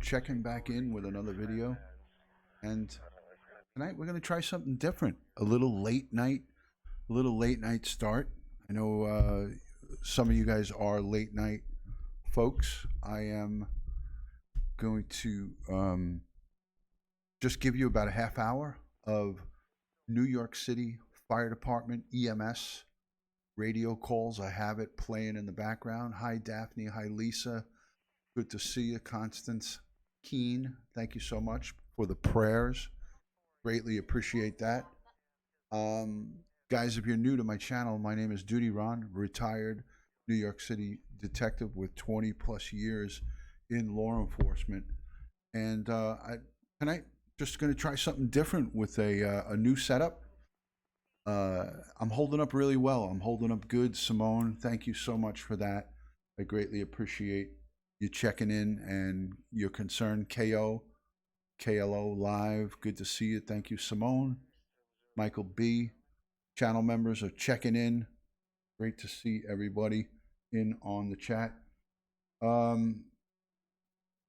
checking back in with another video. And tonight we're going to try something different. A little late night start. I know some of you guys are late night folks. I am going to just give you about a half hour of New York City Fire Department EMS radio calls. I have it playing in the background. Hi, Daphne. Hi, Lisa. Good to see you. Constance Keen, thank you so much for the prayers. Greatly appreciate that. Um, Guys, if you're new to my channel, my name is DutyRon, retired New York City detective with 20 plus years in law enforcement. And tonight, just going to try something different with a new setup. I'm holding up really well. I'm holding up good. Simone, thank you so much for that. I greatly appreciate you checking in and your concern. KLO Live, good to see you. Thank you, Simone. Michael B. Channel members are checking in. Great to see everybody in on the chat. Um,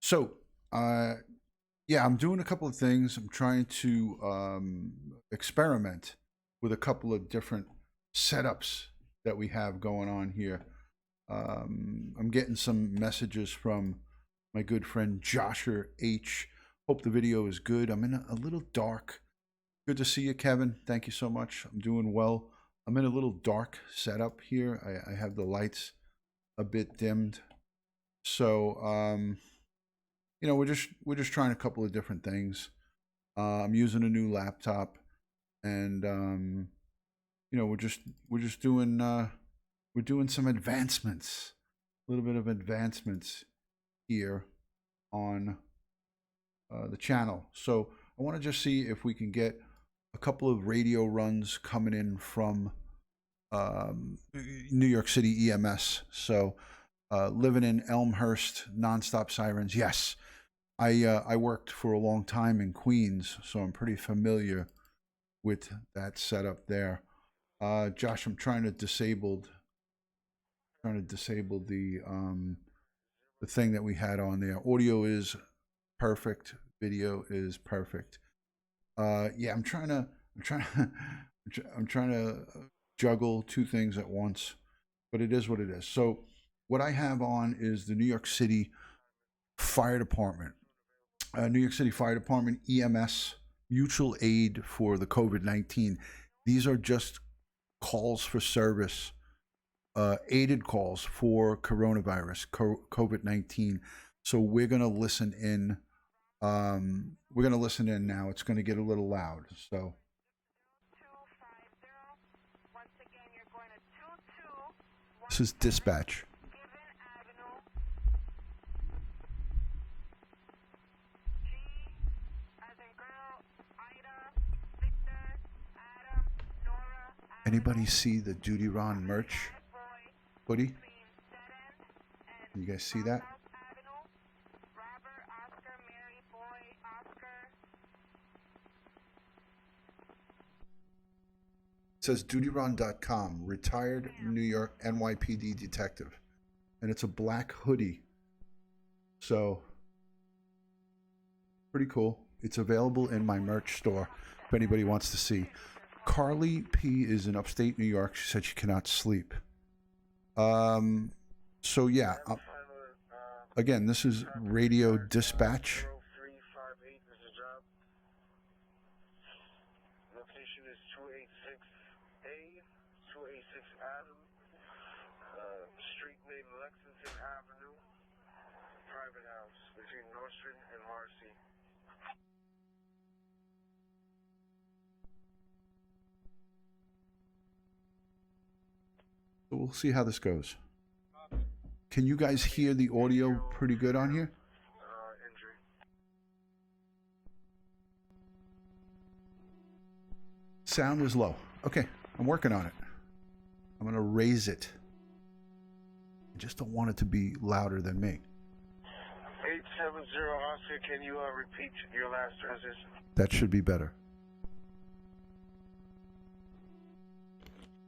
so, yeah, I'm doing a couple of things. I'm trying to experiment with a couple of different setups that we have going on here. I'm getting some messages from my good friend Joshua H. Hope the video is good. I'm in a little dark. Good to see you, Kevin. Thank you so much. I'm doing well. I'm in a little dark setup here. I have the lights a bit dimmed. So, you know, we're just trying a couple of different things. I'm using a new laptop, and you know, we're just doing we're doing some advancements, a little bit of advancements here on the channel. So I want to just see if we can get a couple of radio runs coming in from New York City EMS. So living in Elmhurst, nonstop sirens. Yes, I worked for a long time in Queens, so I'm pretty familiar with that setup there. Josh, I'm trying to disable the thing that we had on there. Audio is perfect. Video is perfect. Yeah, I'm trying to juggle two things at once, but it is what it is. So what I have on is the New York City Fire Department, New York City Fire Department EMS mutual aid for the COVID-19. These are just calls for service, aided calls for coronavirus, COVID-19. So we're going to listen in. We're going to listen in now. It's going to get a little loud. So this is dispatch. Anybody see the DutyRon merch hoodie? Can you guys see that? It says DutyRon.com, retired New York NYPD detective. And it's a black hoodie. So, pretty cool. It's available in my merch store if anybody wants to see. Carly P is in upstate New York. She said she cannot sleep. So yeah, again, this is radio dispatch. Location is 286A, 286 Adam, street name Lexington Avenue, private house between Nostrand and Marcy. So we'll see how this goes. Can you guys hear the audio pretty good on here? Injury. Sound is low. Okay, I'm working on it. I'm going to raise it. I just don't want it to be louder than me. 870 Oscar, can you repeat your last transition? That should be better.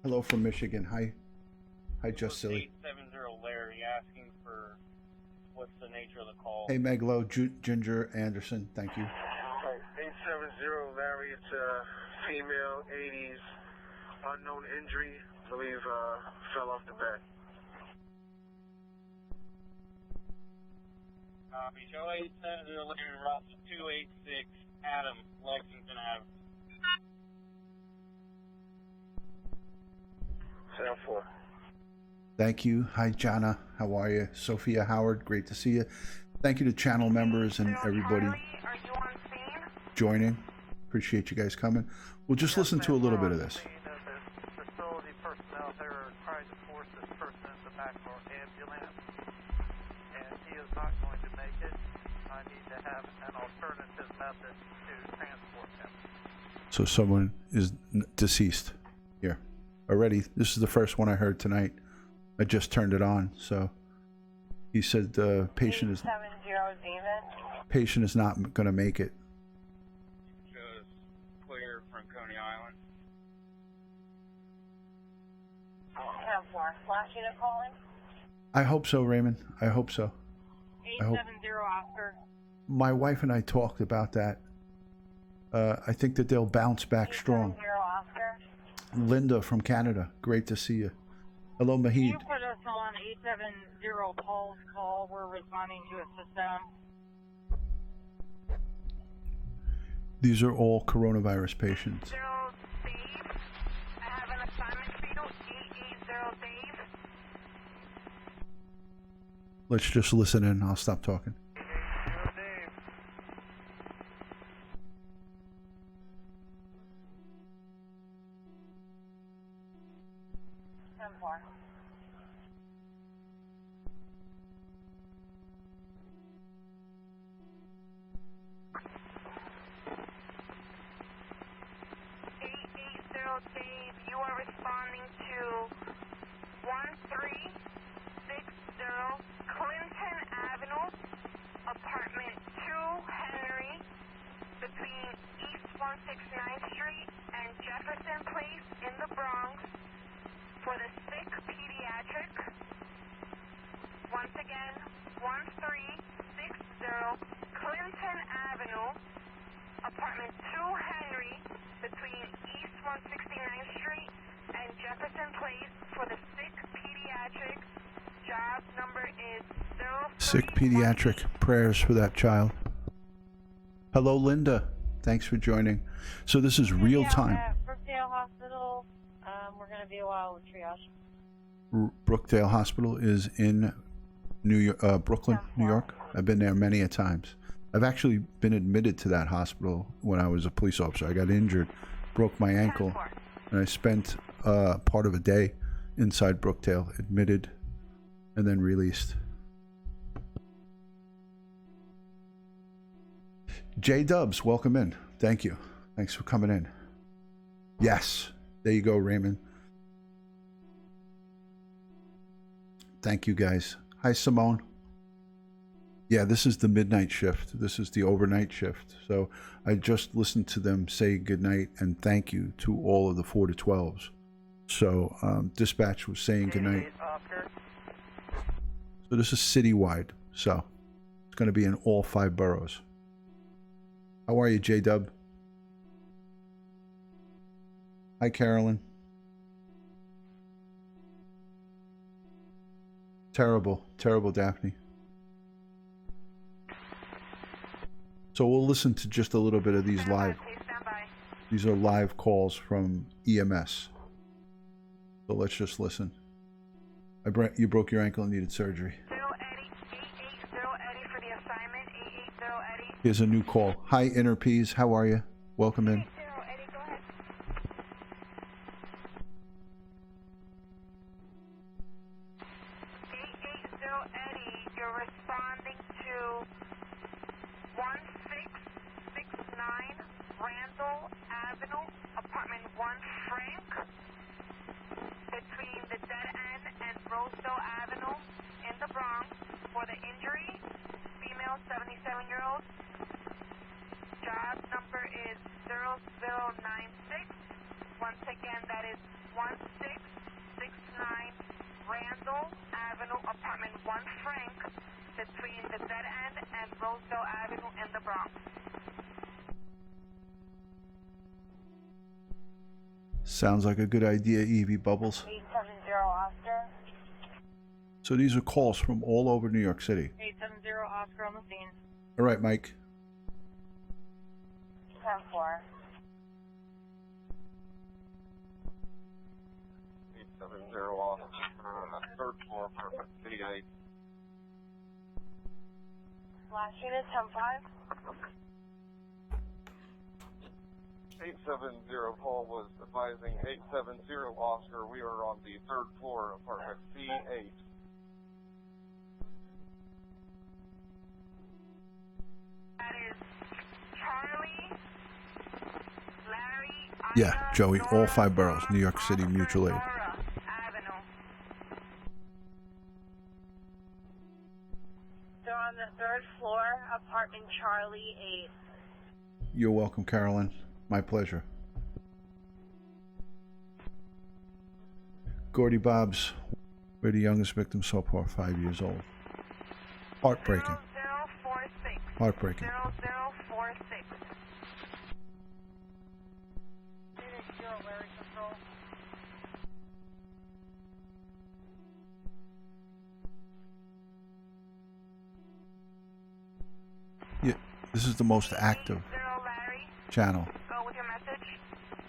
Hello from Michigan. Hi, Just Silly. 870 Larry asking for What's the nature of the call? Hey, Meglo, Ginger Anderson, thank you. 870 Larry, it's a female, 80s, unknown injury, believe fell off the bed. Copy. Show 870 Larry Russell 286 Adam, Lexington Ave. 7-4. Thank you. Hi, Jana. How are you? Sophia Howard, great to see you. Thank you to channel members and everybody joining. Appreciate you guys coming. We'll just listen to a little bit of this. Facility personnel there are trying to force this person into the back of our ambulance, and he is not going to make it. I need to have an alternative method to transport him. So someone is deceased here already. This is the first one I heard tonight. I just turned it on, so he said the patient is not going to make it. Shows clear from Coney Island. 10-4. Last unit calling? I hope so, Raymond. I hope so. 870 Oscar. My wife and I talked about that. I think that they'll bounce back strong. 870 Oscar. Linda from Canada, great to see you. Hello, Can Mahid. you put us on 870 Paul's call? We're responding to a system. These are all coronavirus patients. Dave. I have an assignment for you. 880 Dave. Let's just listen in. I'll stop talking. 880 Dave. Dave, you are responding to 1360 Clinton Avenue, apartment 2 Henry, between East 169th Street and Jefferson Place in the Bronx, for the sick pediatric. Once again, 1360 Clinton Avenue, apartment 2 Henry, between East 169th Street and Jefferson Place, for the sick pediatric. Job number is 0. Sick pediatric. Prayers for that child. Hello, Linda. Thanks for joining. So this is real time. At Brookdale Hospital, we're going to be a while with triage. Brookdale Hospital is in Brooklyn, New York. I've been there many a times. I've actually been admitted to that hospital when I was a police officer. I got injured, broke my ankle, and I spent part of a day inside Brookdale, admitted, and then released. J Dubs, welcome in. Thank you. Thanks for coming in. Yes, there you go, Raymond. Thank you, guys. Hi, Simone. Yeah, this is the midnight shift. This is the overnight shift. So I just listened to them say goodnight and thank you to all of the 4 to 12s. So dispatch was saying goodnight. So this is citywide. So it's going to be in all 5 boroughs. How are you, J-Dub? Hi, Carolyn. Terrible, terrible, Daphne. So we'll listen to just a little bit of these live. These are live calls from EMS. So let's just listen. You broke your ankle and needed surgery. 880 Eddie for the assignment. 880 Eddie. Here's a new call. Hi, Inner Peas. How are you? Welcome in. 880 Eddie, go ahead. 880 Eddie, you're responding to 1669 Randall Avenue, apartment 1 Frank, between the Dead End and Rosedale Avenue in the Bronx, for the injury, female 77-year-old. Job number is 0096. Once again, that is 1669 Randall Avenue, apartment 1 Frank, between the Dead End and Rosedale Avenue in the Bronx. Sounds like a good idea, Evie Bubbles. 870 Oscar. So these are calls from all over New York City. 870 Oscar on the scene. All right, Mike. 10-4. 870 Oscar, third floor, perfect, city 8. Last unit 10-5. 870 Paul was advising 870 Oscar. We are on the third floor, apartment C8. That is Charlie, Larry, Yeah, Ida, Joey, all Nora, 5 boroughs, New York City Oscar, Mutual Aid. Nora Avenue. They're on the third floor, apartment Charlie 8. You're welcome, Carolyn. My pleasure. Gordy Bob's, we're the youngest victim so far, 5 years old. Heartbreaking. 0046. Heartbreaking. 0046. Larry Control. Yeah, this is the most active Larry, channel. go with your message.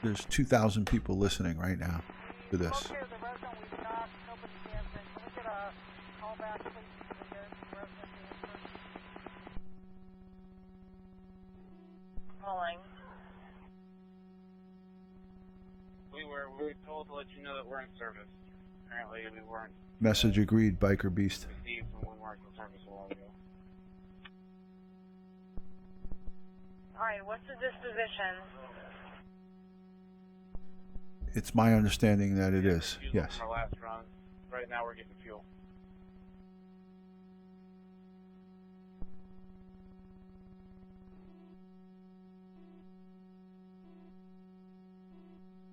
There's 2,000 people listening right now to this. Okay, the resident we've got, nobody's answering. Can we get a call back, please, to the resident answer? Calling. We were told to let you know that we're in service. Apparently we weren't Message agreed, Biker Beast. received when we weren't in service a while ago. Alright, what's the disposition? It's my understanding that it is, Fuel yes. from our last run. Right now we're getting fuel.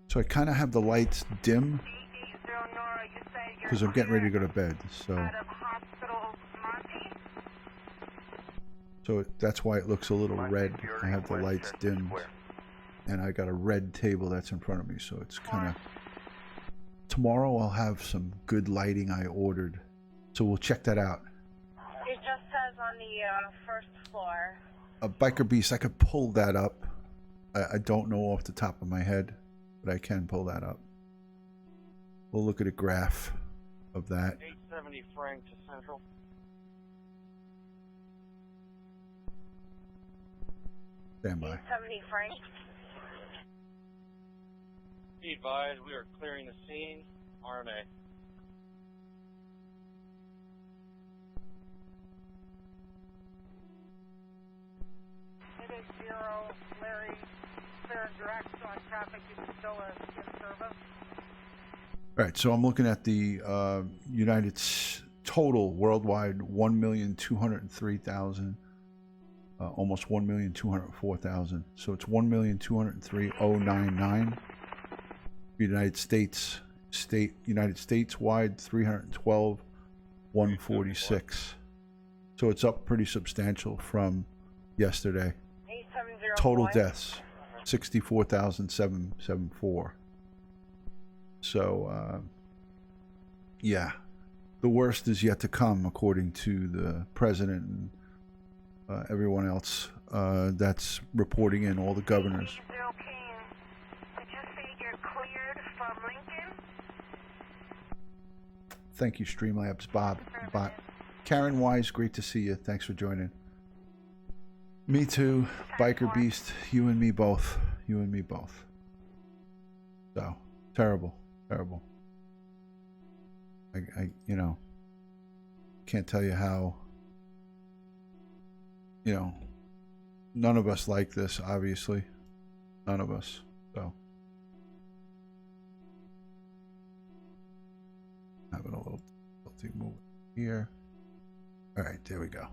So I kind of have the lights dim 880 Nora, you said you're because I'm getting ready to go to bed. out of Hospital Monty? So that's why it looks a little red. I have the lights dimmed, and I got a red table that's in front of me, so it's kind of... Tomorrow I'll have some good lighting I ordered, so we'll check that out. It just says on the first floor. Biker Beast, I could pull that up. I don't know off the top of my head, but I can pull that up. We'll look at a graph of that. 870 Frank to Central. Stand by. 870 Frank. Be advised, we are clearing the scene. RMA. 880 Larry, clear and direct on traffic. You can still in service. All right, so I'm looking at the total worldwide 1,203,000, almost 1,204,000. So it's 1,203,099. United States wide 312,146. So it's up pretty substantial from yesterday. 870 Total boy. deaths 64,774. So yeah, the worst is yet to come, according to the president and everyone else that's reporting in, all the governors. 880 King. Did you say you're cleared from Lincoln? Thank you, Streamlabs, Bob. Karen Wise, great to see you. Thanks for joining. Me too, Biker Beast. You and me both. You and me both. So terrible. Terrible. I can't tell you how, none of us like this, obviously. None of us. So, having a little difficulty moving here. All right, there we go.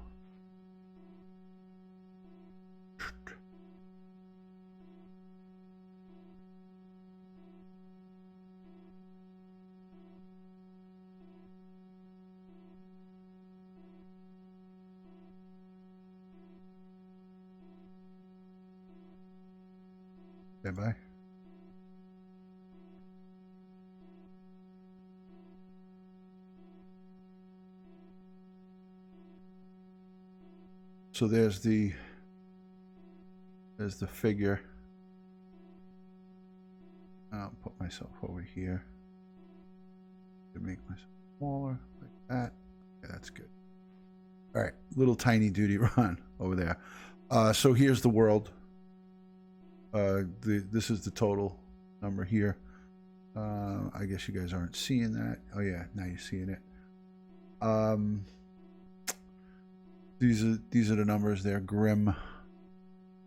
Stand by. So there's the figure. I'll put myself over here to make myself smaller like that. Okay, that's good. All right, little tiny DutyRon over there. So here's the world. This is the total number here. I guess you guys aren't seeing that. Oh yeah, now you're seeing it. These are the numbers. They're grim,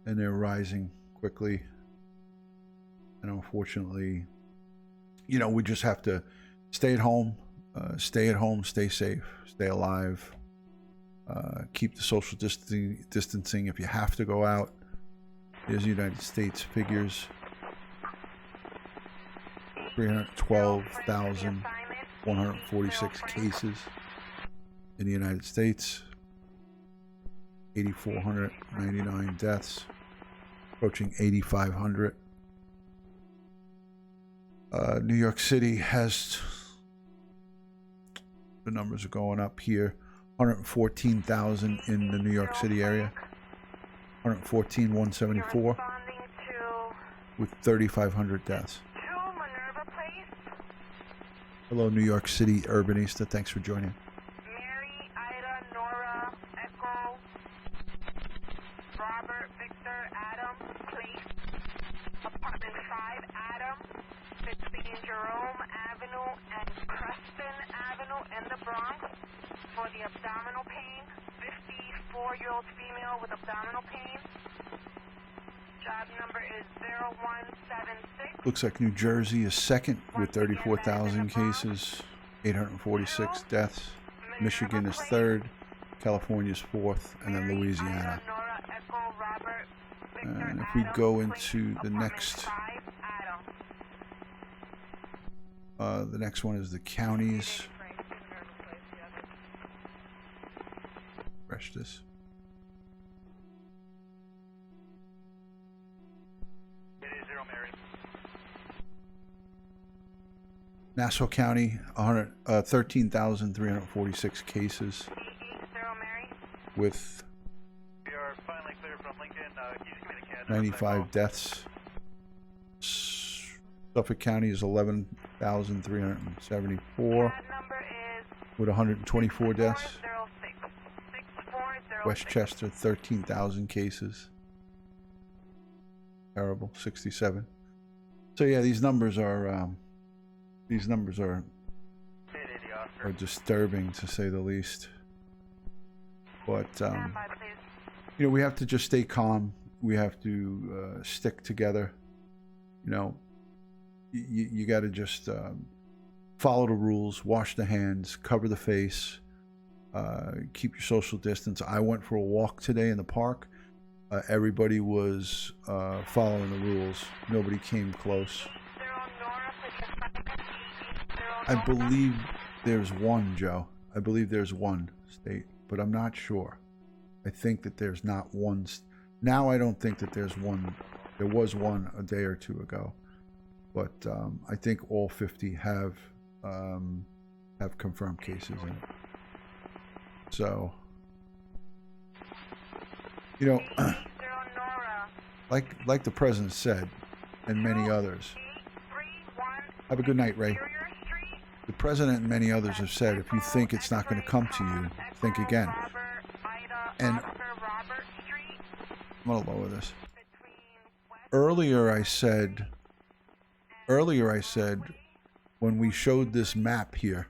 and they're rising quickly. And unfortunately, you know, we just have to stay at home, stay safe, stay alive, keep the social distancing if you have to go out. There's United States figures. 312,146 cases in the United States. 8,499 deaths, approaching 8,500. New York City has, the numbers are going up here. 114,000 in the New York City area. 114,174 with 3,500 deaths. Hello, New York City Urbanista. Thanks for joining. Mary, Ida, Nora, Echo, Robert, Victor, Adam, Place, Apartment 5, Adam, 15 Jerome Avenue and Preston Avenue in the Bronx for the abdominal pain. 54-year-old female with abdominal pain. Job number is 0176. Looks like New Jersey is second with 34,000 cases, 846 deaths. Michigan is third, California is fourth, and then Louisiana. And if we go into the next one is the counties. Refresh this. Nassau County, 13,346 cases with 95 deaths. Suffolk County is 11,374 with 124 deaths. Westchester, 13,000 cases. Terrible, 67. So yeah, these numbers are disturbing, to say the least. But you know, we have to just stay calm. We have to stick together. You know, you got to just follow the rules, wash the hands, cover the face, keep your social distance. I went for a walk today in the park. Everybody was following the rules. Nobody came close. I believe there's one, Joe. I believe there's one state, but I'm not sure. I think that there's not one. Now I don't think that there's one. There was one a day or two ago, but I think all 50 have confirmed cases in it. So, you know, like the president said, and many others. Have a good night, Ray. The president and many others have said, if you think it's not going to come to you, think again. And I'm going to lower this. Earlier I said, when we showed this map here,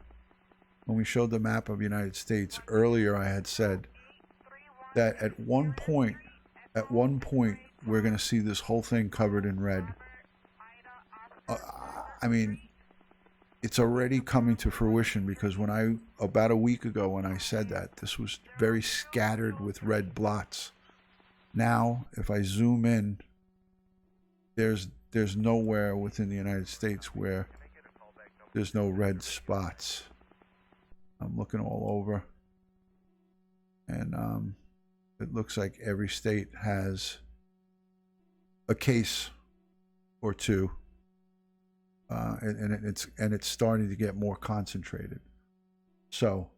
when we showed the map of the United States, earlier I had said that at one point, we're going to see this whole thing covered in red. I mean, it's already coming to fruition, because about a week ago when I said that, this was very scattered with red blots. Now, if I zoom in, there's nowhere within the United States where there's no red spots. I'm looking all over, and it looks like every state has a case or two, and it's starting to get more concentrated. So,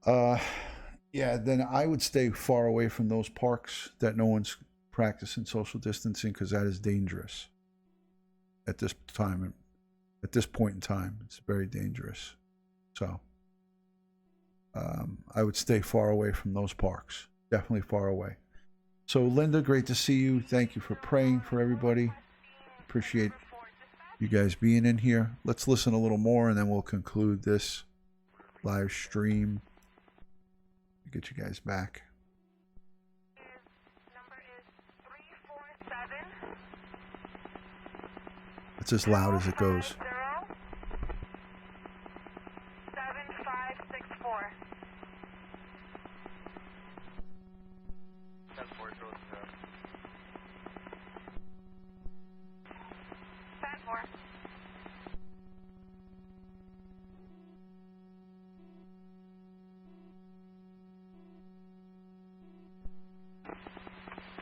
yeah, then I would stay far away from those parks that no one's practicing social distancing, because that is dangerous. At this time, at this point in time, it's very dangerous. So, I would stay far away from those parks. Definitely far away. So, Linda, great to see you. Thank you for praying for everybody. Appreciate you guys being in here. Let's listen a little more, and then we'll conclude this live stream. Get you guys back. Number is 347. It's as loud as it goes. 7564. That's where it goes to. 10-4.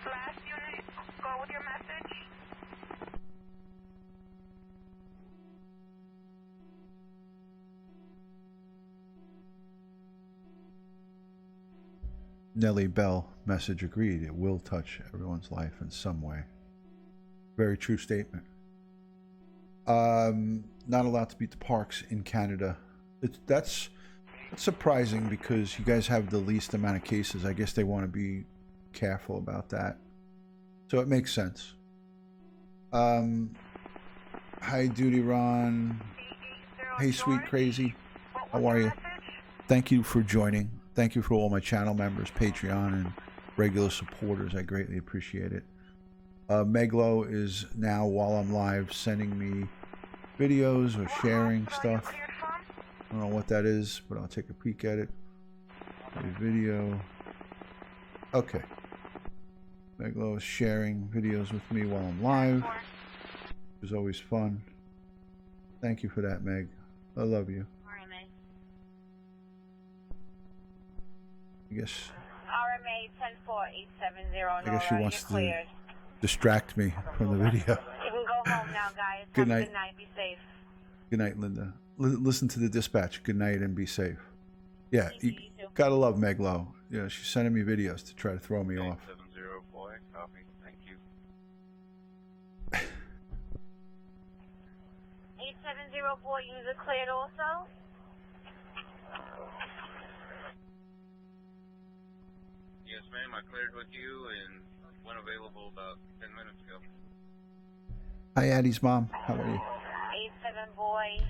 Last unit, go with your message. Nellie Bell, message agreed. It will touch everyone's life in some way. Very true statement. Not allowed to beat the parks in Canada. That's surprising, because you guys have the least amount of cases. I guess they want to be careful about that. So it makes sense. Hi, DutyRon. Hey, Sweet Crazy. How are you? Thank you for joining. Thank you for all my channel members, Patreon, and regular supporters. I greatly appreciate it. Meglo is now, while I'm live, sending me videos or sharing stuff. I don't know what that is, but I'll take a peek at it. A video. Okay. Meglo is sharing videos with me while I'm live, which is always fun. Thank you for that, Meg. I love you. I guess. RMA 104-870. I guess she wants to distract me from the video. You can go home now, guys. Good night. Good night. Be safe. Good night, Linda. Listen to the dispatch. Good night and be safe. Yeah, you gotta love Meglo. You know, she's sending me videos to try to throw me off. 870 boy, copy. Thank you. 870 boy, user cleared also. Yes, ma'am. I cleared with you and went available about 10 minutes ago. Hi, Addie's mom. How are you? 87 boy.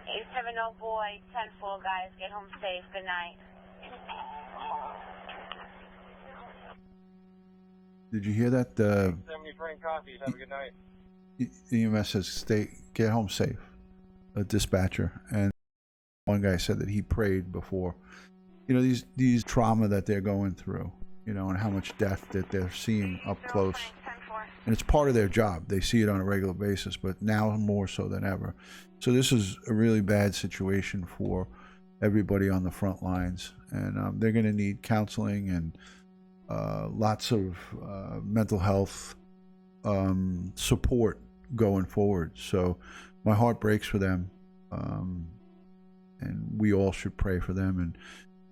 870 boy. 10-4 guys. Get home safe. Good night. Did you hear that? The 70 Frank copies. Have a good night. EMS says get home safe. A dispatcher, and one guy said that he prayed before. You know, these trauma that they're going through, you know, and how much death that they're seeing up close. And it's part of their job. They see it on a regular basis, but now more so than ever. So this is a really bad situation for everybody on the front lines. And they're going to need counseling and lots of mental health support going forward. So my heart breaks for them. And we all should pray for them. And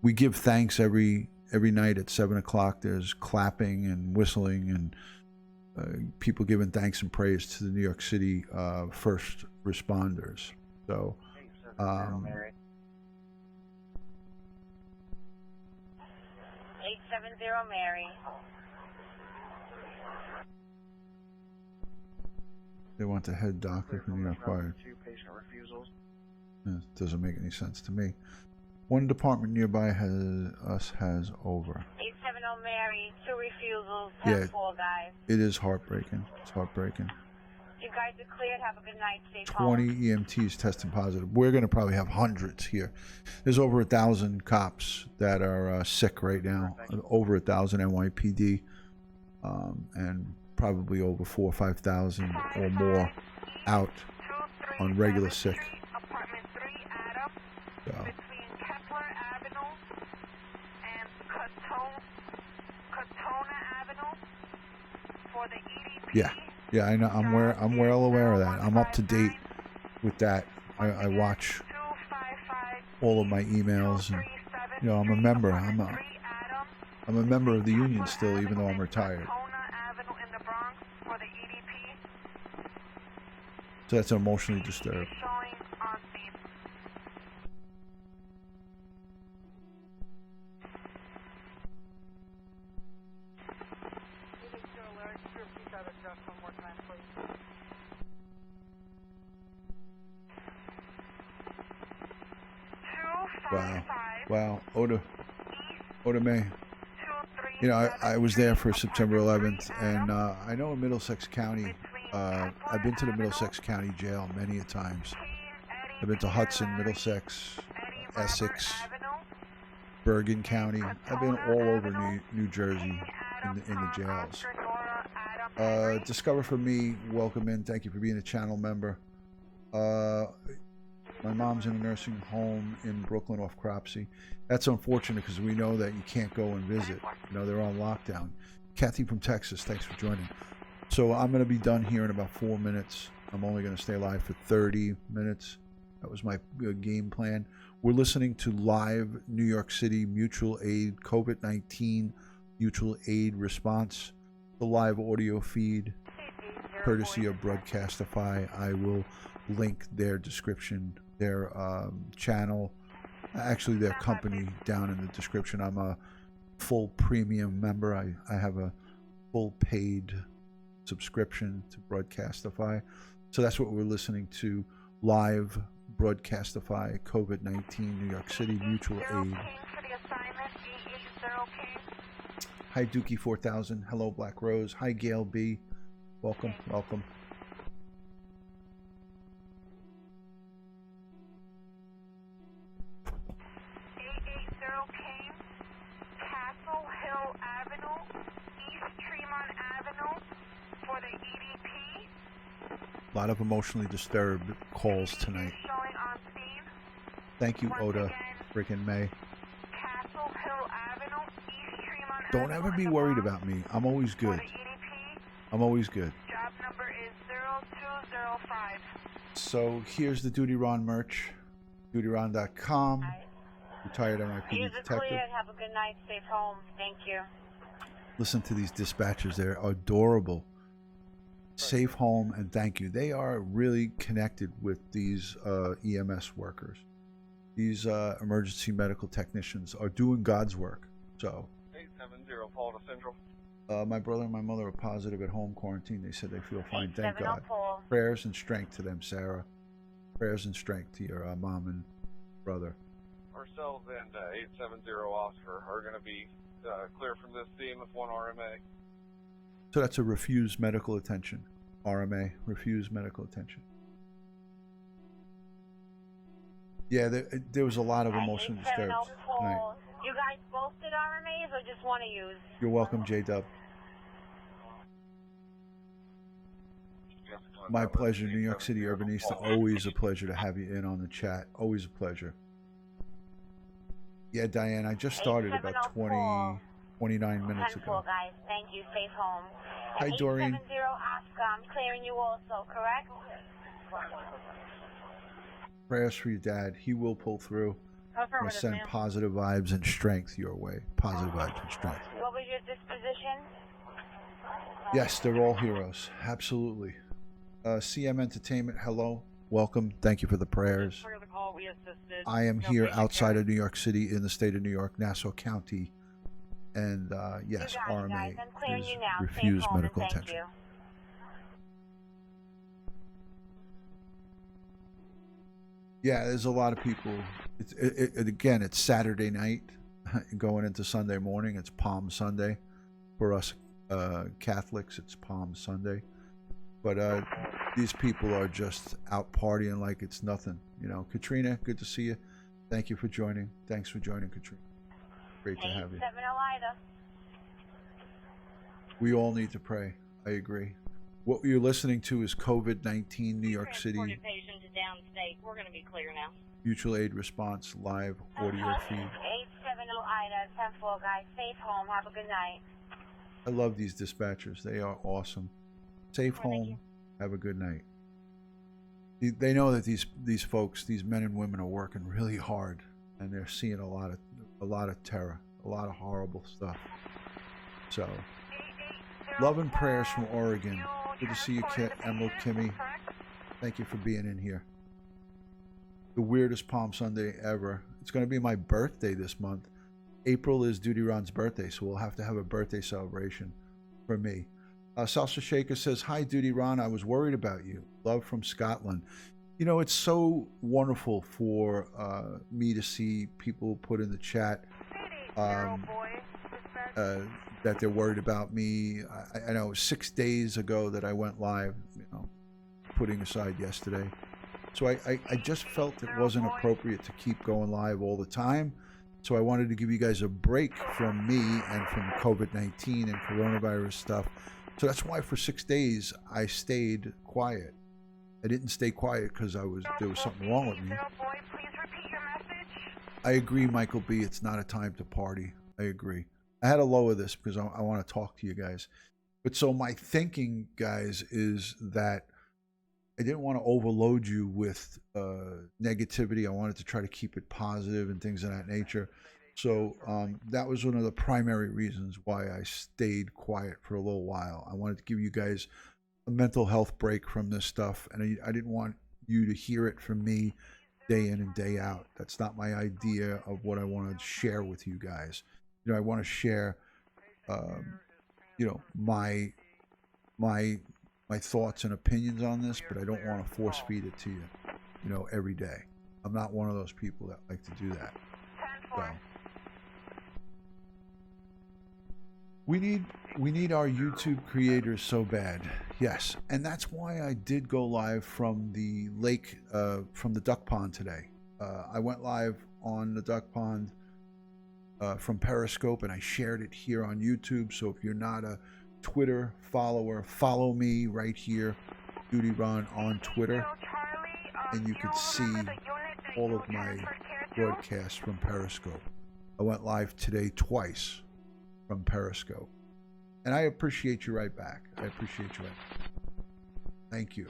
we give thanks every night at 7 o'clock. There's clapping and whistling and people giving thanks and praise to the New York City first responders. So, 870 Mary. They want the head doctor from New York Fire. 2 patient refusals. It doesn't make any sense to me. One department nearby has over. 870 Mary. 2 refusals. 10-4 guys. It is heartbreaking. It's heartbreaking. You guys are cleared. Have a good night. Stay 20 home. EMTs tested positive. We're going to probably have hundreds here. There's over 1,000 cops that are sick right now. Over 1,000 NYPD, and probably over 4,000 or 5,000 or more out on regular sick. Apartment 3, Adam. So, Between Kepler Avenue and Katona Avenue. 4 Yeah, I know. I'm well aware of that. I'm up to date with that. I watch all of my emails, and you know, I'm a member. I'm a member of the union still, even though I'm retired. So that's emotionally disturbed. Wow, Oda May. You know, I was there for September 11th, and I know in Middlesex County, I've been to the Middlesex County Jail many a times. I've been to Hudson, Middlesex, Essex, Bergen County. I've been all over New Jersey in the jails. Discover for me, welcome in. Thank you for being a channel member. My mom's in a nursing home in Brooklyn off Cropsey. That's unfortunate because we know that you can't go and visit. You know, they're on lockdown. Kathy from Texas, thanks for joining. So I'm going to be done here in about 4 minutes. I'm only going to stay live for 30 minutes. That was my game plan. We're listening to live New York City mutual aid COVID-19 mutual aid response. The live audio feed, courtesy of Broadcastify. I will link their description, their channel, actually their company down in the description. I'm a full premium member. I have a full paid subscription to Broadcastify. So that's what we're listening to, live Broadcastify COVID-19 New York City mutual aid. Hi Dookie 4000. Hello Black Rose. Hi Gail B. Welcome, welcome. A lot of emotionally disturbed calls tonight. Thank you, Oda, freaking May. Don't ever be worried about me. I'm always good. I'm always good. Job number is 0205. So here's the DutyRon merch. DutyRon.com. Retired NYPD Detective. Clear. Have a good night. Safe home. Thank you. Listen to these dispatchers. They're adorable. Safe home and thank you. They are really connected with these EMS workers. These emergency medical technicians are doing God's work. So 870 Paul to Central. My brother and my mother are positive at home quarantine. They said they feel fine. Thank God. Prayers and strength to them, Sarah. Prayers and strength to your mom and brother. Ourselves and 870 Oscar are going to be clear from this scene with one RMA. So that's a refused medical attention. RMA, refused medical attention. Yeah, there was a lot of emotion disturbed tonight. You guys both did RMAs or just one of you? You're welcome, J-Dub. My pleasure, New York City Urbanista. Always a pleasure to have you in on the chat. Always a pleasure. Yeah, Diane, I just started about 29 minutes ago. Guys, thank you. Safe home. Hi, Doreen. 870 Oscar, I'm clearing you also, correct? Prayers for your dad. He will pull through. I'm going to send positive vibes and strength your way. Positive vibes and strength. What was your disposition? Yes, they're all heroes. Absolutely. CM Entertainment, hello. Welcome. Thank you for the prayers. I am here outside of New York City in the state of New York, Nassau County. And yes, RMA is refused medical attention. Yeah, there's a lot of people. Again, it's Saturday night, going into Sunday morning. It's Palm Sunday. For us Catholics, it's Palm Sunday. But these people are just out partying like it's nothing. You know, Katrina, good to see you. Thank you for joining. Thanks for joining, Katrina. Great to have you. We all need to pray. I agree. What you're listening to is COVID-19 New York City. Patients downstate. We're going to be clear now. Mutual aid response live audio feed. 870 Ida, 10-4 guys. Safe home. Have a good night. I love these dispatchers. They are awesome. Safe home. Have a good night. They know that these folks, these men and women, are working really hard, and they're seeing a lot of terror, a lot of horrible stuff. So, love and prayers from Oregon. Good to see you, Emerald Kimmy. Thank you for being in here. The weirdest Palm Sunday ever. It's going to be my birthday this month. April is DutyRon's birthday, so we'll have to have a birthday celebration for me. Salsa Shaker says, "Hi, DutyRon. I was worried about you. Love from Scotland." You know, it's so wonderful for me to see people put in the chat that they're worried about me. I know 6 days ago that I went live, you know, putting aside yesterday. So I just felt it wasn't appropriate to keep going live all the time. So I wanted to give you guys a break from me and from COVID-19 and coronavirus stuff. So that's why for 6 days I stayed quiet. I didn't stay quiet because there was something wrong with me. I agree, Michael B. It's not a time to party. I agree. I had to lower this because I want to talk to you guys. But so my thinking, guys, is that I didn't want to overload you with negativity. I wanted to try to keep it positive and things of that nature. So that was one of the primary reasons why I stayed quiet for a little while. I wanted to give you guys a mental health break from this stuff, and I didn't want you to hear it from me day in and day out. That's not my idea of what I want to share with you guys. You know, I want to share, you know, my thoughts and opinions on this, but I don't want to force feed it to you, you know, every day. I'm not one of those people that like to do that. So we need our YouTube creators so bad. Yes, and that's why I did go live from the lake, from the duck pond today. I went live on the duck pond from Periscope, and I shared it here on YouTube. So if you're not a Twitter follower, follow me right here, DutyRon on Twitter, and you can see all of my broadcasts from Periscope. I went live today twice from Periscope, and I appreciate you right back. I appreciate you right back. Thank you.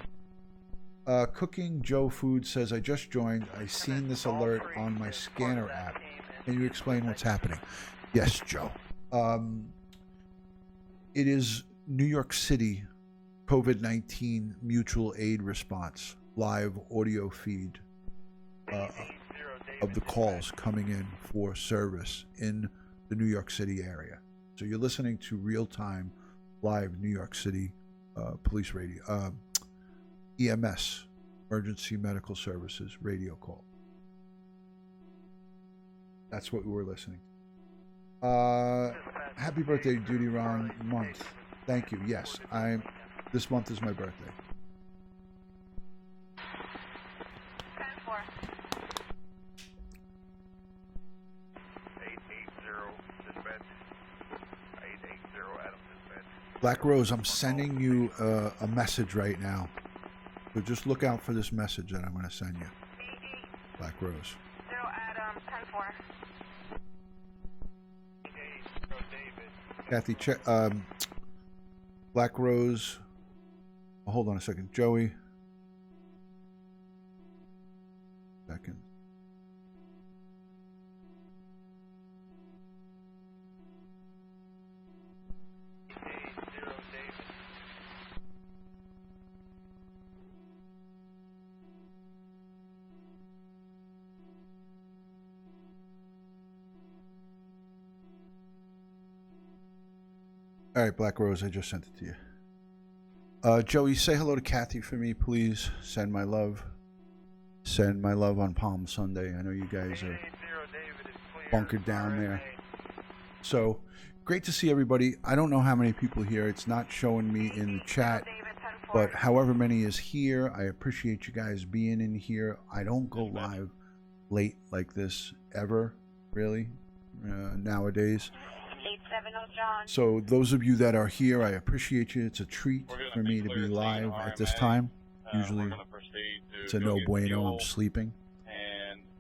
Cooking Joe Food says, "I just joined. I seen this alert on my scanner app. Can you explain what's happening?" Yes, Joe. It is New York City COVID-19 mutual aid response live audio feed of the calls coming in for service in the New York City area. So you're listening to real-time live New York City police radio, EMS, Emergency Medical Services radio call. That's what we were listening to. Happy birthday, DutyRon month. Thank you. Yes, this month is my birthday. 10-4. 880 dispatch. 880 Adam dispatch. Black Rose, I'm sending you a message right now. So just look out for this message that I'm going to send you. Black Rose. 0 Adam, 10-4. Kathy, Black Rose. Oh, hold on a second. Joey. Second. All right, Black Rose, I just sent it to you. Joey, say hello to Kathy for me, please. Send my love. Send my love on Palm Sunday. I know you guys are bunkered down there. So, great to see everybody. I don't know how many people here. It's not showing me in the chat. But however many is here, I appreciate you guys being in here. I don't go live late like this ever, really, nowadays. 870 John. So those of you that are here, I appreciate you. It's a treat for me to be live at this time. Usually it's a no bueno. I'm sleeping.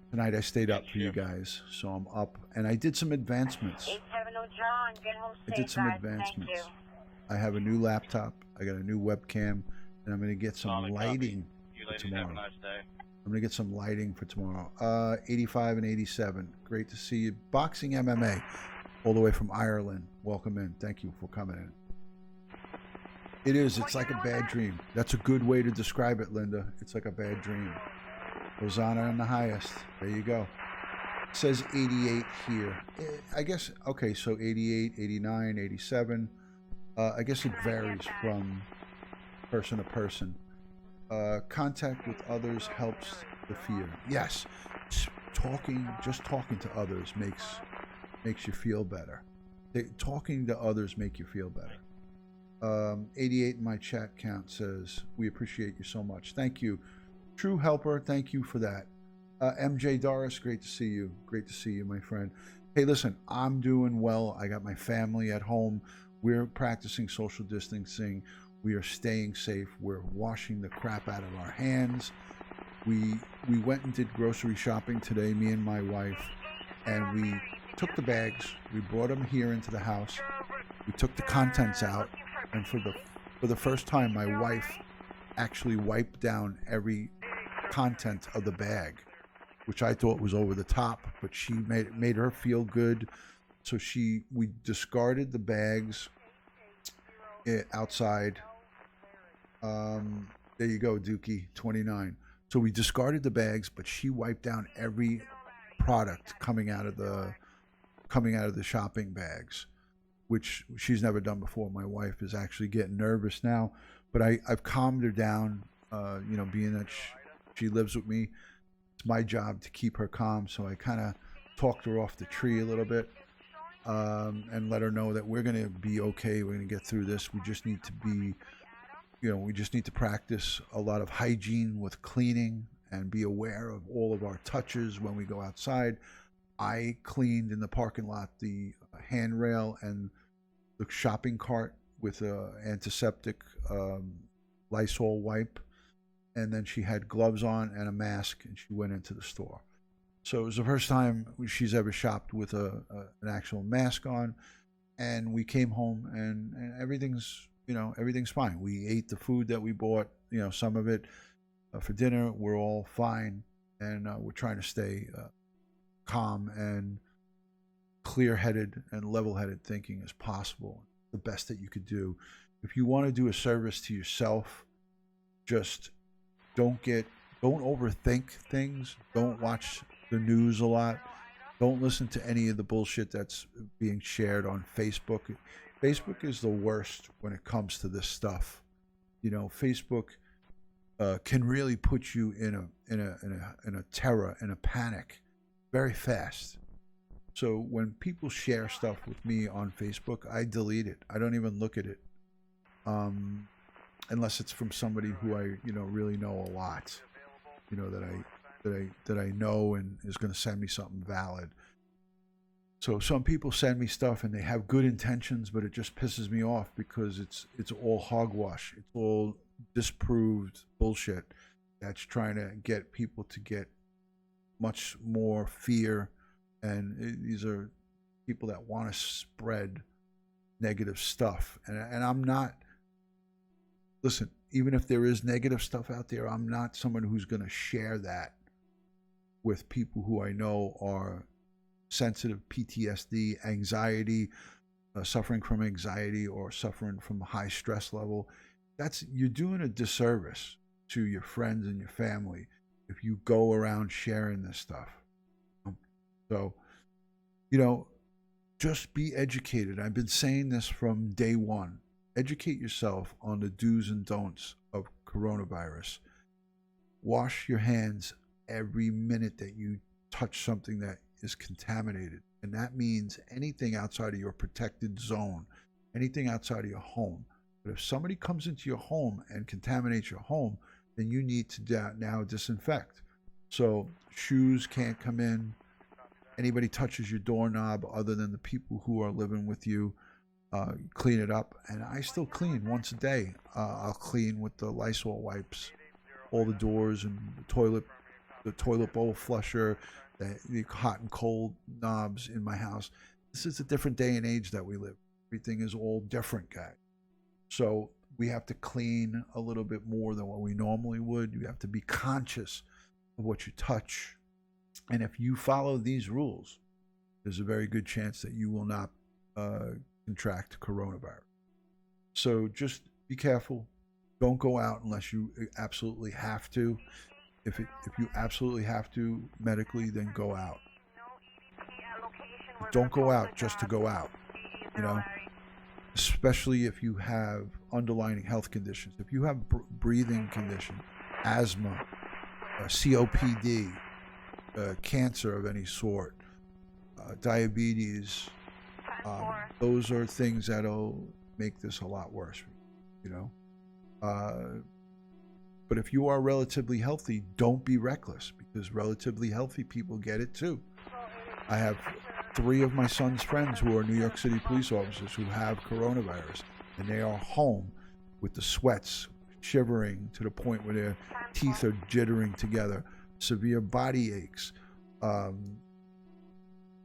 Tonight I stayed up for you guys, so I'm up. And I did some advancements. 870 John, get home safe, I did some guys. advancements. Thank you. I have a new laptop. I got a new webcam, and I'm going to get some Solid copy. lighting You for ladies tomorrow. have a nice day. I'm going to get some lighting for tomorrow. 85 and 87. Great to see you. Boxing MMA, all the way from Ireland. Welcome in. Thank you for coming in. It is. It's like a bad dream. That's a good way to describe it, Linda. It's like a bad dream. Hosanna in the highest. There you go. It says 88 here. I guess, okay, so 88, 89, 87. I guess it varies from person to person. Contact with others helps the fear. Yes, just talking to others makes you feel better. Talking to others make you feel better. 88 in my chat count says, we appreciate you so much. Thank you. True Helper, thank you for that. MJ Doris, great to see you. Great to see you, my friend. Hey, listen, I'm doing well. I got my family at home. We're practicing social distancing. We are staying safe. We're washing the crap out of our hands. We went and did grocery shopping today, me and my wife, and we took the bags. We brought them here into the house. We took the contents out, and for the first time, my wife actually wiped down every content of the bag, which I thought was over the top, but she made her feel good. So we discarded the bags outside. There you go, Dookie 29. So we discarded the bags, but she wiped down every product coming out of the shopping bags, which she's never done before. My wife is actually getting nervous now, but I've calmed her down. Being that she lives with me, it's my job to keep her calm. So I kind of talked her off the tree a little bit, and let her know that we're going to be okay. We're going to get through this. We just need to be, we just need to practice a lot of hygiene with cleaning and be aware of all of our touches when we go outside. I cleaned in the parking lot the handrail and the shopping cart with a antiseptic Lysol wipe, and then she had gloves on and a mask, and she went into the store. So it was the first time she's ever shopped with an actual mask on, and we came home and everything's fine. We ate the food that we bought, some of it for dinner. We're all fine, and we're trying to stay calm and clear-headed and level-headed thinking as possible. The best that you could do. If you want to do a service to yourself, just don't overthink things. Don't watch the news a lot. Don't listen to any of the bullshit that's being shared on Facebook. Facebook is the worst when it comes to this stuff. Facebook can really put you in a terror, in a panic, very fast. So when people share stuff with me on Facebook, I delete it. I don't even look at it, unless it's from somebody who I really know a lot, that I know and is going to send me something valid. So some people send me stuff and they have good intentions, but it just pisses me off because it's all hogwash. It's all disproved bullshit that's trying to get people to get much more fear. And these are people that want to spread negative stuff. And I'm not, listen, even if there is negative stuff out there, I'm not someone who's going to share that with people who I know are sensitive, PTSD, anxiety, suffering from anxiety or suffering from a high stress level. You're doing a disservice to your friends and your family if you go around sharing this stuff. So, just be educated. I've been saying this from day one. Educate yourself on the do's and don'ts of coronavirus. Wash your hands every minute that you touch something that is contaminated. And that means anything outside of your protected zone, anything outside of your home. But if somebody comes into your home and contaminates your home, then you need to now disinfect. So shoes can't come in. Anybody touches your doorknob other than the people who are living with you, clean it up. And I still clean once a day. I'll clean with the Lysol wipes, all the doors and the toilet bowl flusher, the hot and cold knobs in my house. This is a different day and age that we live. Everything is all different, guys. So we have to clean a little bit more than what we normally would. You have to be conscious of what you touch. And if you follow these rules, there's a very good chance that you will not contract coronavirus. So just be careful. Don't go out unless you absolutely have to. If you absolutely have to medically, then go out. Don't go out just to go out, you know, especially if you have underlying health conditions. If you have breathing condition, asthma, COPD, cancer of any sort, diabetes, those are things that'll make this a lot worse, you know. But if you are relatively healthy, don't be reckless, because relatively healthy people get it too. I have 3 of my son's friends who are New York City police officers who have coronavirus, and they are home with the sweats, shivering to the point where their teeth are jittering together, severe body aches,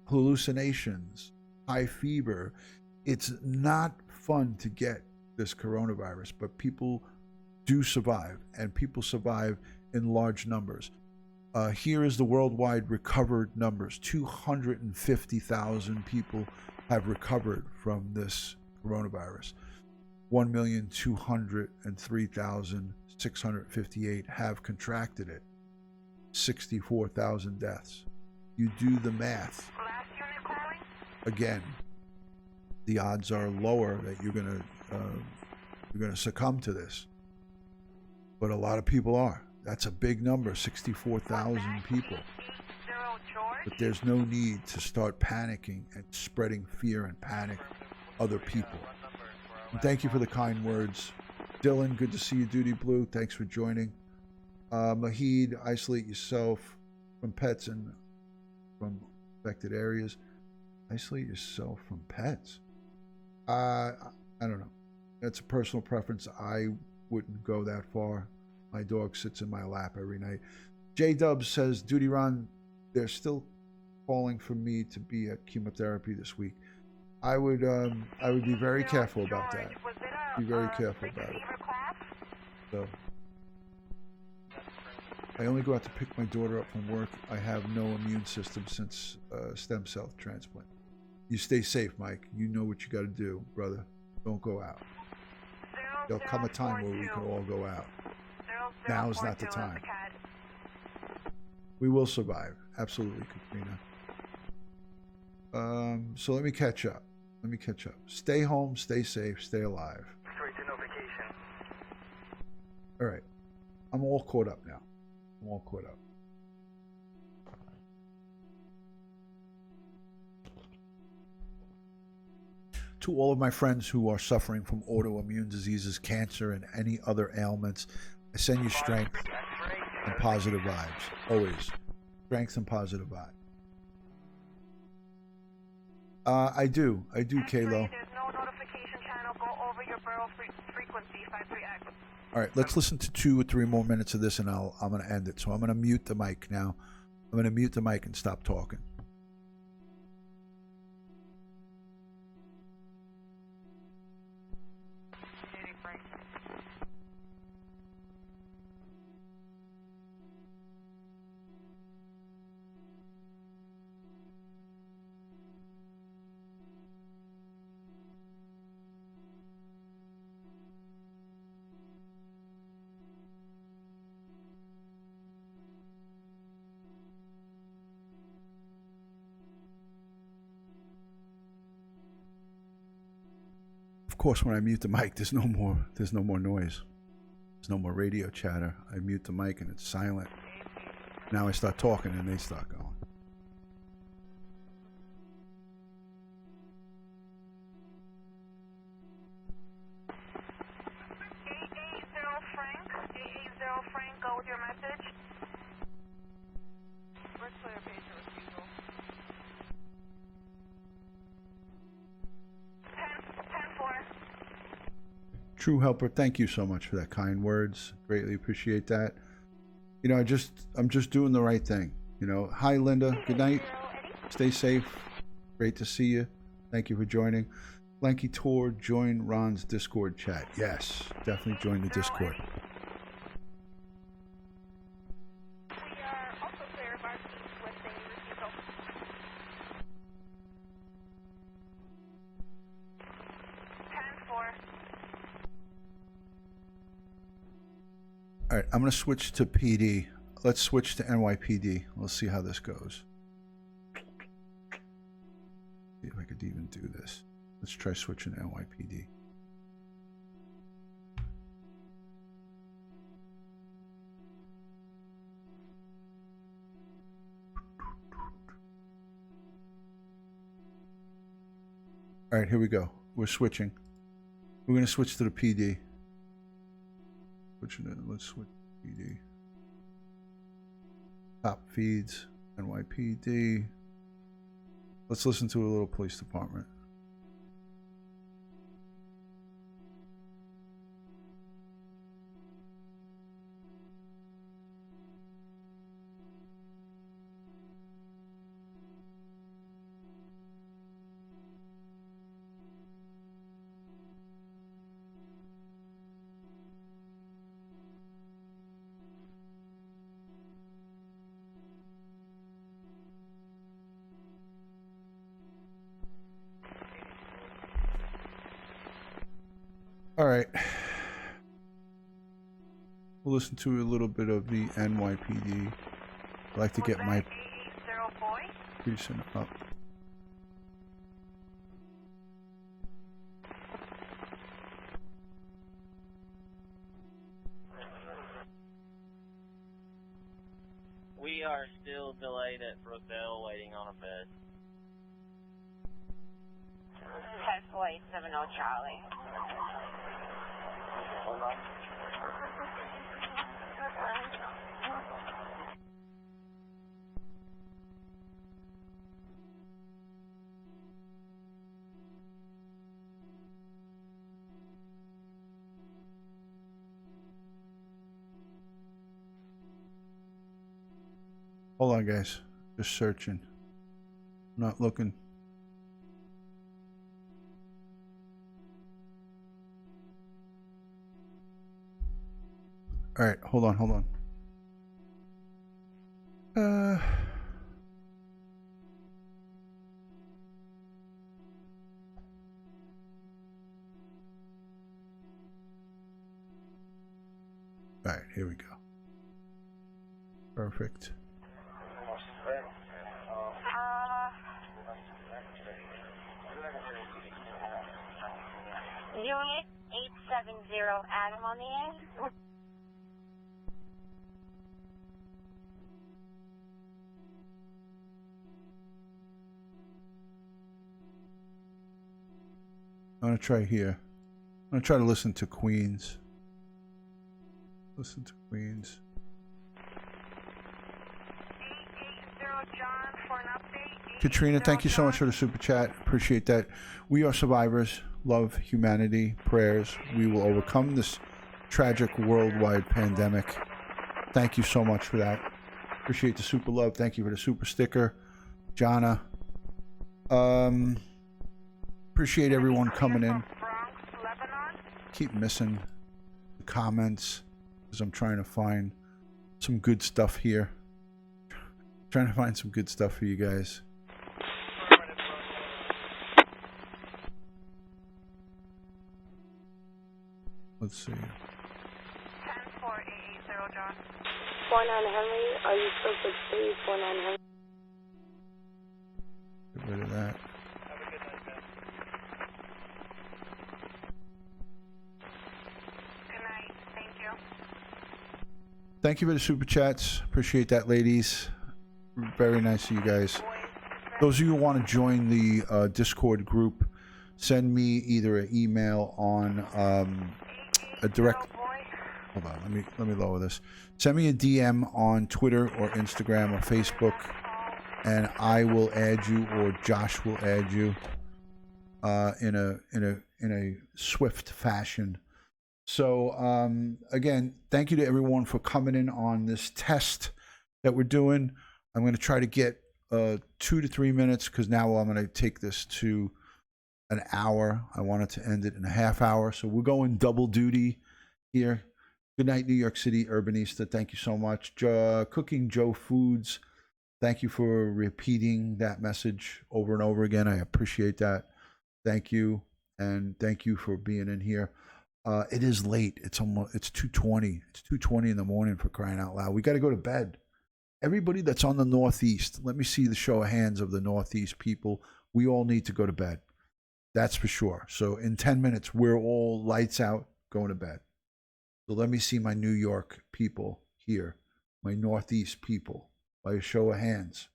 hallucinations, high fever. It's not fun to get this coronavirus, but people do survive, and people survive in large numbers. Here is the worldwide recovered numbers. 250,000 people have recovered from this coronavirus. 1,203,658 have contracted it. 64,000 deaths. You do the math. Again, the odds are lower that you're gonna succumb to this, but a lot of people are. That's a big number, 64,000 people. But there's no need to start panicking and spreading fear and panic other people. And thank you for the kind words. Dylan, good to see you, Duty Blue. Thanks for joining. Mahid, isolate yourself from pets and from affected areas. Isolate yourself from pets. I don't know. That's a personal preference. I wouldn't go that far. My dog sits in my lap every night. J-Dubs says, DutyRon, they're still calling for me to be at chemotherapy this week. I would be very careful about that. Be very careful about it. So, I only go out to pick my daughter up from work. I have no immune system since stem cell transplant. You stay safe, Mike. You know what you got to do, brother. Don't go out. There'll come a time where we can all go out. Now is not the time. We will survive. Absolutely, Katrina. So let me catch up. Stay home, stay safe, stay alive. All right. I'm all caught up now. To all of my friends who are suffering from autoimmune diseases, cancer, and any other ailments, I send you strength and positive vibes. Always. Strength and positive vibes. I do, Kalo. There's no notification channel. Go over your borough frequency, 53X. All right, let's listen to 2 or 3 more minutes of this, and I'm going to end it. So I'm going to mute the mic now. I'm going to mute the mic and stop talking. Of course, when I mute the mic, there's no more noise. There's no more radio chatter. I mute the mic and it's silent. Now I start talking and they start going. Frank, go with your message. We're clear, patient refusal. 10-4. True Helper, thank you so much for that kind words. Greatly appreciate that. You know, I'm just doing the right thing. You know, hi Linda, good night. Stay safe. Great to see you. Thank you for joining. Lanky Tour, join Ron's Discord chat. Yes, definitely join the Discord. We are also clear of our seats with a refusal. All right, I'm going to switch to PD. Let's switch to NYPD. Let's see how this goes. See if I could even do this. Let's try switching to NYPD. All right, here we go. We're switching. We're going to switch to the PD. Let's switch to PD. Top feeds, NYPD. Let's listen to a little police department. All right. We'll listen to a little bit of the NYPD. I like to get my precinct up. We are still delayed at Brookdale, waiting on a bed. 10-4-8-7-0 Charlie. Hold on, guys. Just searching. Not looking. All right, hold on. All right, here we go. Perfect. Unit 870 Adam on the end. I'm going to try here. I'm going to try to listen to Queens. Listen to Queens. 880 John for an update. Katrina, thank you so much for the super chat. Appreciate that. We are survivors. Love, humanity, prayers. We will overcome this tragic worldwide pandemic. Thank you so much for that. Appreciate the super love. Thank you for the super sticker. Jana. Appreciate everyone coming in. Keep missing the comments because I'm trying to find some good stuff here. Trying to find some good stuff for you guys. Let's see. 10-4-8-8-0 John. 49 Henry, are you still 63? 49 Henry. Get rid of that. Have a good night, man. Good night. Thank you. Thank you for the super chats. Appreciate that, ladies. Very nice of you guys. Those of you who want to join the Discord group, send me either an email on a direct. Hold on, let me lower this. Send me a DM on Twitter or Instagram or Facebook, and I will add you, or Josh will add you in a swift fashion. So again, thank you to everyone for coming in on this test that we're doing. I'm going to try to get 2 to 3 minutes because now I'm going to take this to an hour. I wanted to end it in a half hour. So we're going double duty here. Good night, New York City, Urbanista. Thank you so much. Cooking Joe Foods. Thank you for repeating that message over and over again. I appreciate that. Thank you. And thank you for being in here. It is late. It's 2:20. It's 2:20 in the morning, for crying out loud. We got to go to bed. Everybody that's on the Northeast, let me see the show of hands of the Northeast people. We all need to go to bed. That's for sure. So in 10 minutes, we're all lights out going to bed. So let me see my New York people here, my Northeast people, by a show of hands.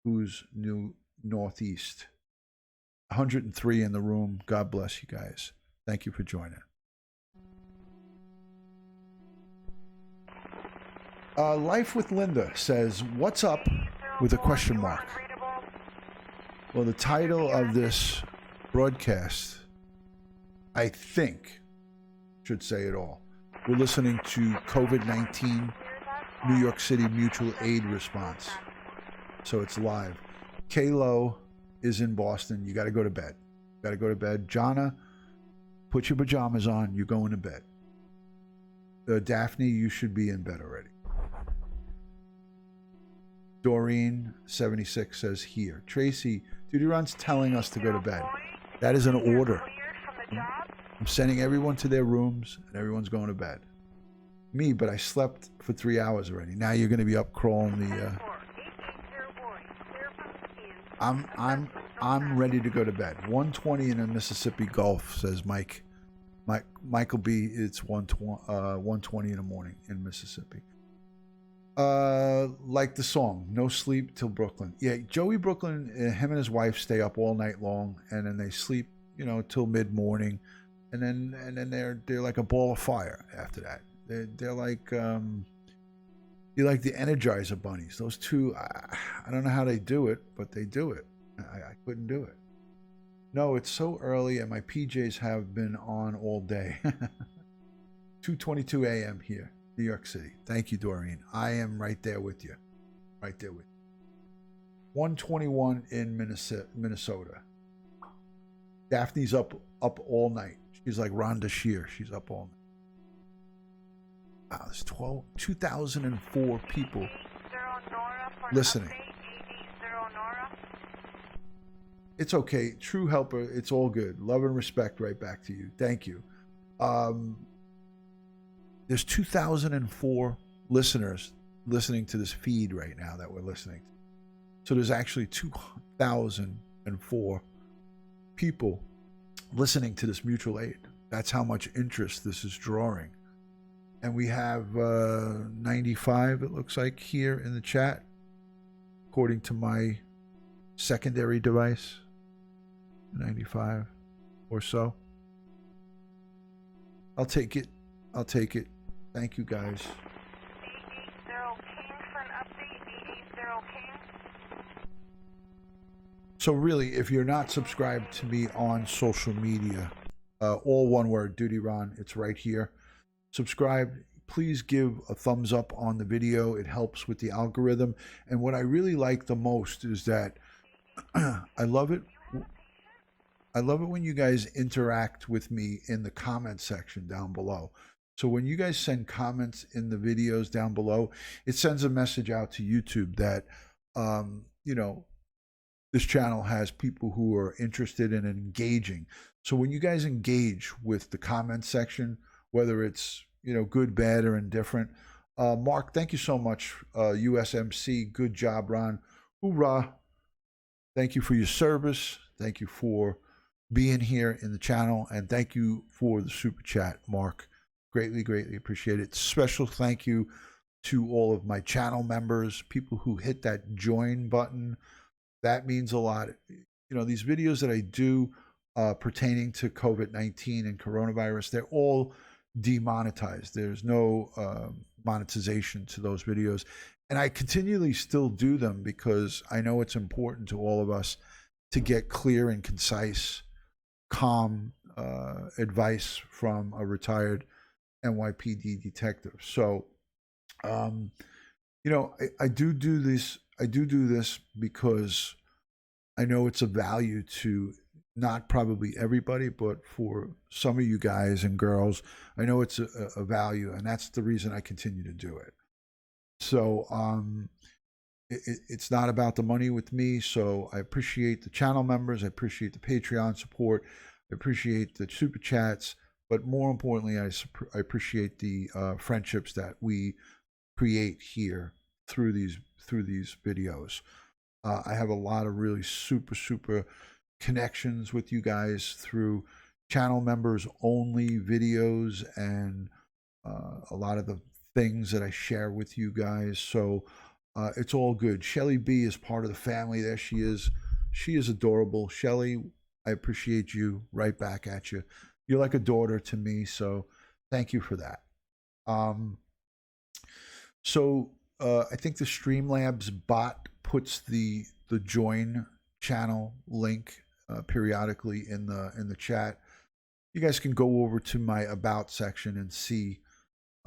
Who's new Northeast? 103 in the room. God bless you guys. Thank you for joining. Life with Linda says, what's up, with a question mark. Well, the title of this broadcast, I think, should say it all. We're listening to COVID-19 New York City Mutual Aid Response. So it's live. Kalo is in Boston. You got to go to bed. Got to go to bed. Jonna, put your pajamas on. You're going to bed. Daphne, you should be in bed already. Doreen, 76, says here. Tracy, DutyRon's telling us to go to bed. That is an order. I'm sending everyone to their rooms, and everyone's going to bed. Me, but I slept for 3 hours already. Now you're going to be up crawling the. I'm ready to go to bed. 1:20 in the Mississippi Gulf, says Mike. Michael B. It's 1:20 in the morning in Mississippi. Like the song, No Sleep Till Brooklyn. Yeah, Joey Brooklyn, him and his wife stay up all night long, and then they sleep, till mid-morning, and then they're like a ball of fire after that. They're like you're like the Energizer bunnies. Those two, I don't know how they do it, but they do it. I couldn't do it. No, it's so early, and my PJs have been on all day. 2:22 a.m. here. New York City. Thank you, Doreen. I am right there with you. Right there with you. 1:21 in Minnesota. Daphne's up all night. She's like Rhonda Shear. She's up all night. Wow, there's 2,004 people listening. It's okay. True helper. It's all good. Love and respect right back to you. Thank you. There's 2,004 listeners listening to this feed right now that we're listening to. So there's actually 2,004 people listening to this mutual aid. That's how much interest this is drawing. And we have 95, it looks like, here in the chat, according to my secondary device. 95 or so. I'll take it. Thank you, guys. 880 King for an update. 880 King. So really, if you're not subscribed to me on social media, all one word, DutyRon, it's right here. Subscribe. Please give a thumbs up on the video. It helps with the algorithm. And what I really like the most is that I love it when you guys interact with me in the comment section down below. So when you guys send comments in the videos down below, it sends a message out to YouTube that, this channel has people who are interested in engaging. So when you guys engage with the comment section, whether it's, good, bad, or indifferent, Mark, thank you so much. USMC, good job, Ron. Hoorah. Thank you for your service. Thank you for being here in the channel. And thank you for the super chat, Mark. Greatly, greatly appreciate it. Special thank you to all of my channel members, people who hit that join button. That means a lot. These videos that I do pertaining to COVID-19 and coronavirus, they're all demonetized. There's no monetization to those videos. And I continually still do them because I know it's important to all of us to get clear and concise, calm advice from a retired NYPD detective. So, I do this because I know it's of value to not probably everybody, but for some of you guys and girls, I know it's a value, and that's the reason I continue to do it. So it's not about the money with me. So I appreciate the channel members. I appreciate the Patreon support. I appreciate the super chats. But more importantly, I appreciate the friendships that we create here through these videos. I have a lot of really super connections with you guys through channel members only videos and a lot of the things that I share with you guys. So it's all good. Shelly B is part of the family. There she is. She is adorable. Shelly, I appreciate you. Right back at you. You're like a daughter to me. So thank you for that. So I think the Streamlabs bot puts the join channel link periodically in the chat. You guys can go over to my about section and see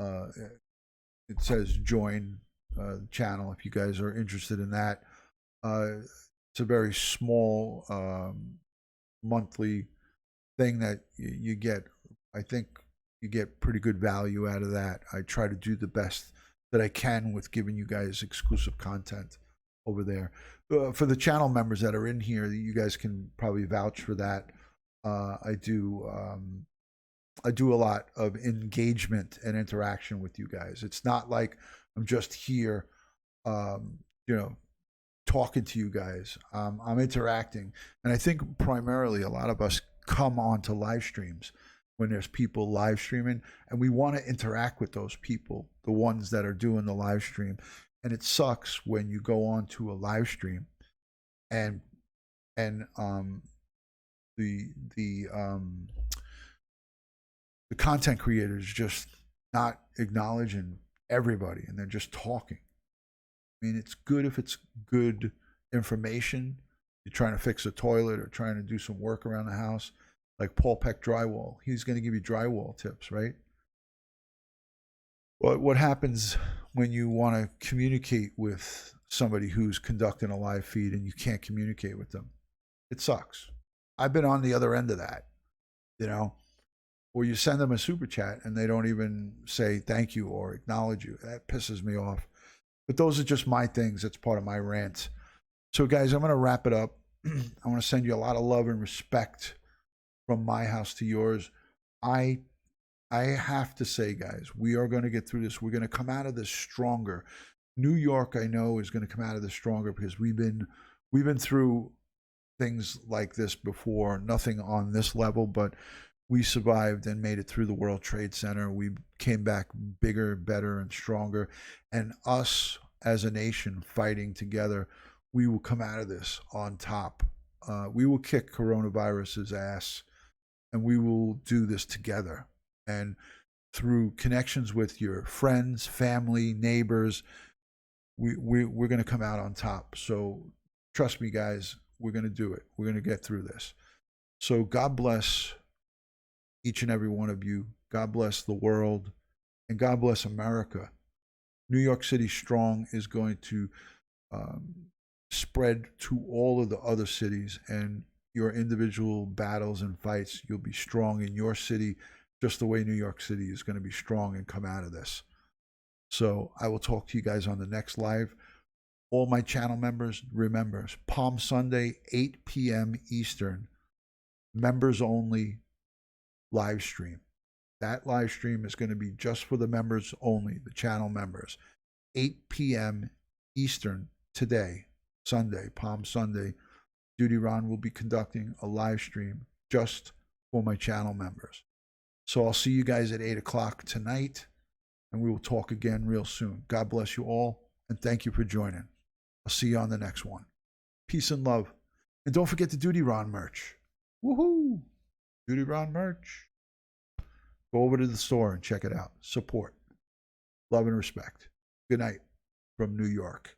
it says join channel if you guys are interested in that. It's a very small monthly thing that you get. I think you get pretty good value out of that. I try to do the best that I can with giving you guys exclusive content over there. For the channel members that are in here, you guys can probably vouch for that. I do a lot of engagement and interaction with you guys. It's not like I'm just here, talking to you guys. I'm interacting, and I think primarily a lot of us come on to live streams when there's people live streaming, and we want to interact with those people, the ones that are doing the live stream. And it sucks when you go on to a live stream and the content creators just not acknowledging everybody, and they're just talking. I mean, it's good if it's good information. You're trying to fix a toilet or trying to do some work around the house, like Paul Peck Drywall. He's going to give you drywall tips, right? What happens when you want to communicate with somebody who's conducting a live feed and you can't communicate with them? It sucks. I've been on the other end of that, or you send them a super chat and they don't even say thank you or acknowledge you. That pisses me off. But those are just my things. That's part of my rant. So guys, I'm going to wrap it up. I want to send you a lot of love and respect from my house to yours. I have to say, guys, we are going to get through this. We're going to come out of this stronger. New York, I know, is going to come out of this stronger because we've been through things like this before. Nothing on this level, but we survived and made it through the World Trade Center. We came back bigger, better, and stronger. And us as a nation fighting together, we will come out of this on top. We will kick coronavirus's ass, and we will do this together. And through connections with your friends, family, neighbors, we're going to come out on top. So trust me, guys, we're going to do it. We're going to get through this. So God bless each and every one of you. God bless the world, and God bless America. New York City Strong is going to spread to all of the other cities, and your individual battles and fights, you'll be strong in your city, just the way New York City is going to be strong and come out of this. So I will talk to you guys on the next live. All my channel members, remember, Palm Sunday, 8 p.m. Eastern, members only live stream. That live stream is going to be just for the members only, the channel members. 8 p.m. Eastern today, Sunday, Palm Sunday, DutyRon will be conducting a live stream just for my channel members. So I'll see you guys at 8 o'clock tonight, and we will talk again real soon. God bless you all, and thank you for joining. I'll see you on the next one. Peace and love. And don't forget the DutyRon merch. Woohoo! DutyRon merch. Go over to the store and check it out. Support. Love and respect. Good night from New York.